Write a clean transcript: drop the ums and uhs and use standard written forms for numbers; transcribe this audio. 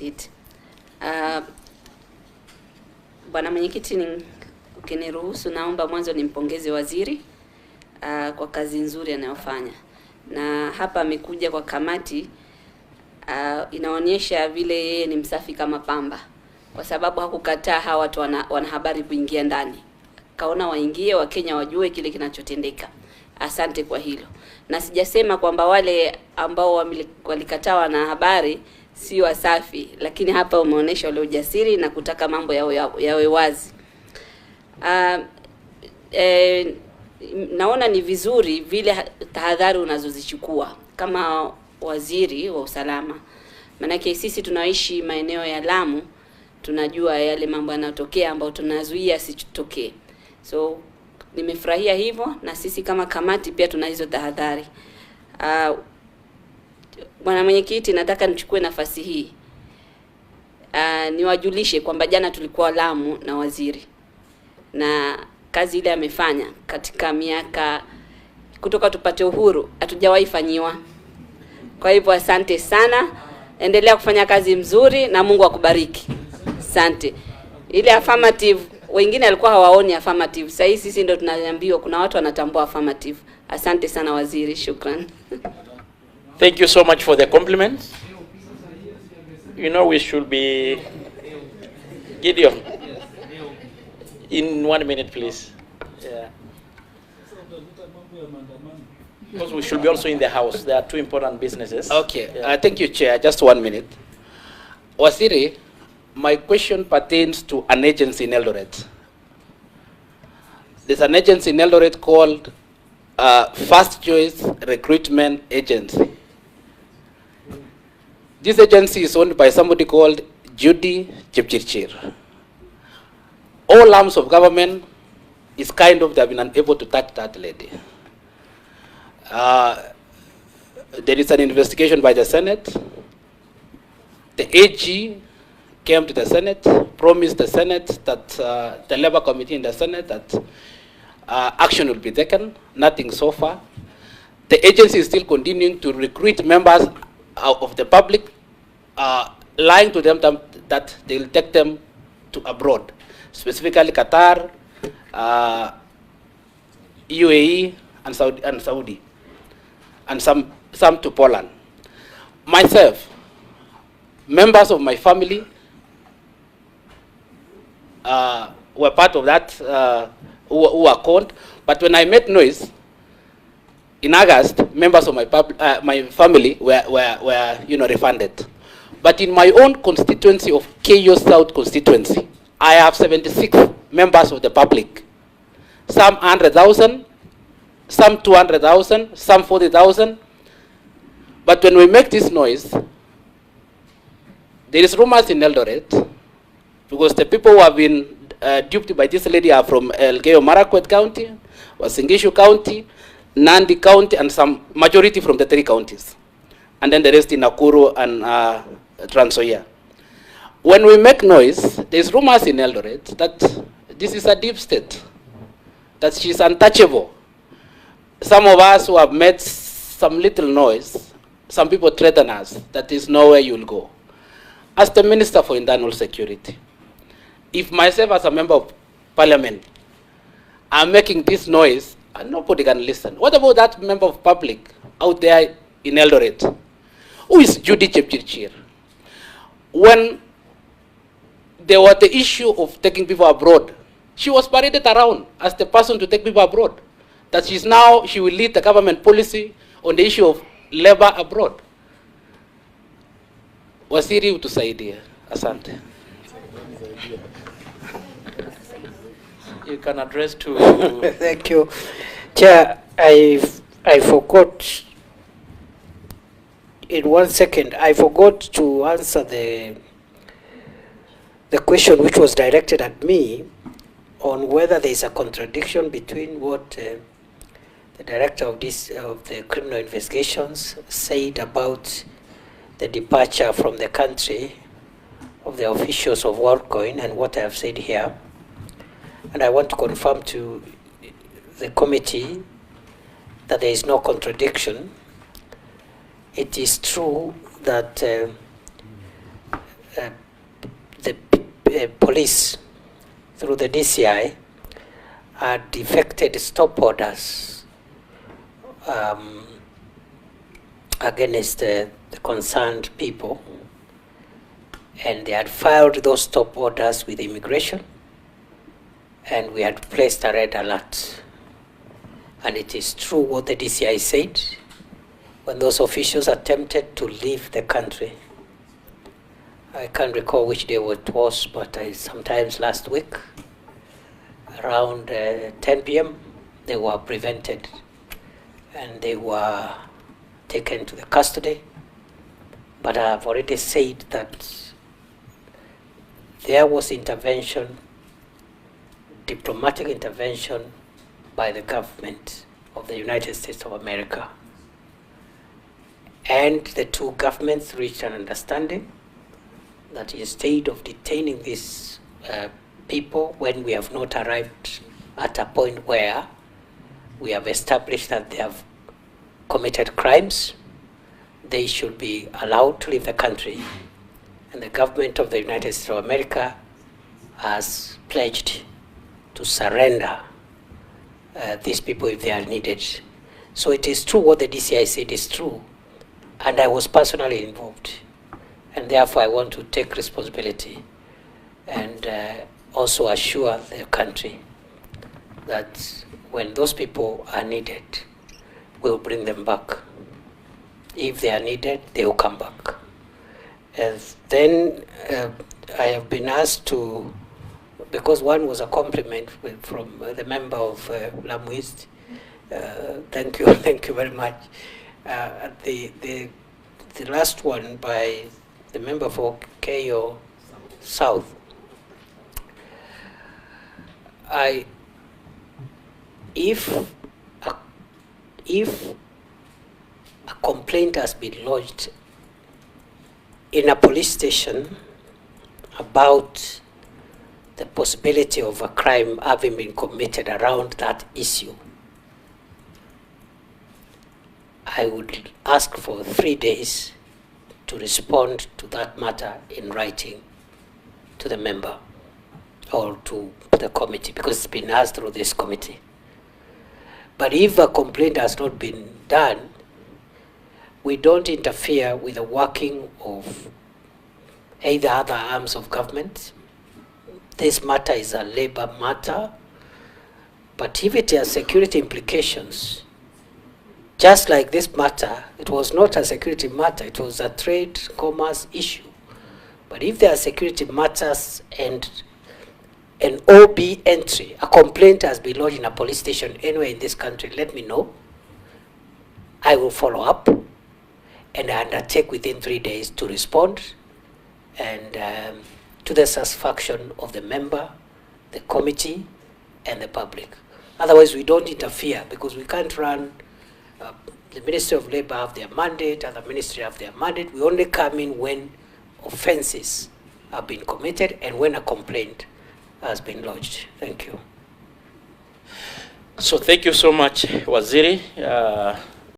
State. Bwana Mwenyekiti, ukiniruhusu naomba mwanzo nimpongeze waziri kwa kazi nzuri anayofanya. Na hapa amekuja kwa kamati, inaonyesha vile yeye ni msafi kama pamba, kwa sababu hakukataa hawa watu wanahabari kuingia ndani. Kaona waingie, Wakenya wajue kile kinachotendeka. Asante kwa hilo. Na sijasema kwamba wale ambao walikataa wanahabari si wasafi, lakini hapa umeonyesha ule ujasiri na kutaka mambo yawe wazi. Naona ni vizuri vile tahadhari unazozichukua kama waziri wa usalama. Maanake sisi tunaishi maeneo ya Lamu, tunajua yale mambo yanayotokea ambayo tunazuia sitokee. So nimefurahia hivyo, na sisi kama kamati pia tuna hizo tahadhari. Bwana Mwenyekiti, nataka nichukue nafasi hii niwajulishe kwamba jana tulikuwa Lamu na waziri, na kazi ile amefanya katika miaka kutoka tupate uhuru hatujawahi fanyiwa. Kwa hivyo asante sana, endelea kufanya kazi mzuri na Mungu akubariki. Asante. Ile affirmative wengine alikuwa hawaoni affirmative. Sasa hivi sisi ndio tunaambiwa kuna watu wanatambua affirmative. Asante sana waziri, shukran. Thank you so much for the compliments. You know, we should be Gideon. In 1 minute, please. Yeah. Because we should be also in the house. There are two important businesses. Okay. Yeah. Thank you, Chair. Just 1 minute. Waziri, my question pertains to an agency in Eldoret. There's an agency in Eldoret called First Choice Recruitment Agency. This agency is owned by somebody called Judy Chepchirchir. All arms of government is kind of, they have been unable to touch that lady. There is an investigation by the Senate. The AG came to the Senate, promised the Senate that the Labour Committee in the Senate that action will be taken. Nothing so far. The agency is still continuing to recruit members of the public, lying to them that they will take them to abroad, specifically Qatar, UAE, and Saudi, and some to Poland. Myself, members of my family were part of that, who are called. But when I made noise in August, members of my family were refunded. But in my own constituency of KO South constituency, I have 76 members of the public. Some 100,000, some 200,000, some 40,000. But when we make this noise, there is rumors in Eldoret, because the people who have been duped by this lady are from Elgeyo Marakwet County, Uasin Gishu County, Nandi County, and some majority from the 3 counties. And then the rest in Nakuru and Trans Nzoia. When we make noise, there's rumors in Eldoret that this is a deep state, that she's untouchable. Some of us who have made some little noise, some people threaten us that there's nowhere you'll go. As the Minister for Internal Security, if myself as a member of parliament I'm making this noise and nobody can listen, what about that member of public out there in Eldoret? Who is Judy Chepchirchir? When there was the issue of taking people abroad, she was paraded around as the person to take people abroad. That she will lead the government policy on the issue of labor abroad. Waziri utusaidia. Asante. You can address to... Thank you. Chair, I forgot, in 1 second, I forgot to answer the question which was directed at me on whether there is a contradiction between what the director of the criminal investigations said about the departure from the country of the officials of WorldCoin and what I have said here. And I want to confirm to the committee that there is no contradiction. It is true that the police, through the DCI, had effected stop orders against the concerned people, and they had filed those stop orders with immigration, and we had placed a red alert. And it is true what the DCI said when those officials attempted to leave the country. I can't recall which day it was, but sometimes last week, around 10 p.m., they were prevented and they were taken to the custody. But I've already said that there was intervention, diplomatic intervention by the government of the United States of America. And the two governments reached an understanding that instead of detaining these people when we have not arrived at a point where we have established that they have committed crimes, they should be allowed to leave the country. And the government of the United States of America has pledged to surrender these people if they are needed. So it is true what the DCI said is true, and I was personally involved, and therefore I want to take responsibility and also assure the country that when those people are needed, we'll bring them back. If they are needed, they will come back. And then I have been asked to, because one was a compliment from the member of Lamu East. Thank you very much. The last one by the member for KO South. If a complaint has been lodged in a police station about the possibility of a crime having been committed around that issue, I would ask for 3 days to respond to that matter in writing to the member or to the committee, because it's been asked through this committee. But if a complaint has not been done, we don't interfere with the working of either other arms of government. This matter is a labor matter, but if it has security implications, just like this matter, it was not a security matter, it was a trade commerce issue. But if there are security matters and an OB entry, a complaint has been lodged in a police station anywhere in this country, let me know. I will follow up and I undertake within 3 days to respond and to the satisfaction of the member, the committee, and the public. Otherwise, we don't interfere, because we can't run. The Ministry of Labor have their mandate, other ministry have their mandate. We only come in when offenses have been committed and when a complaint has been lodged. Thank you. So thank you so much, Waziri.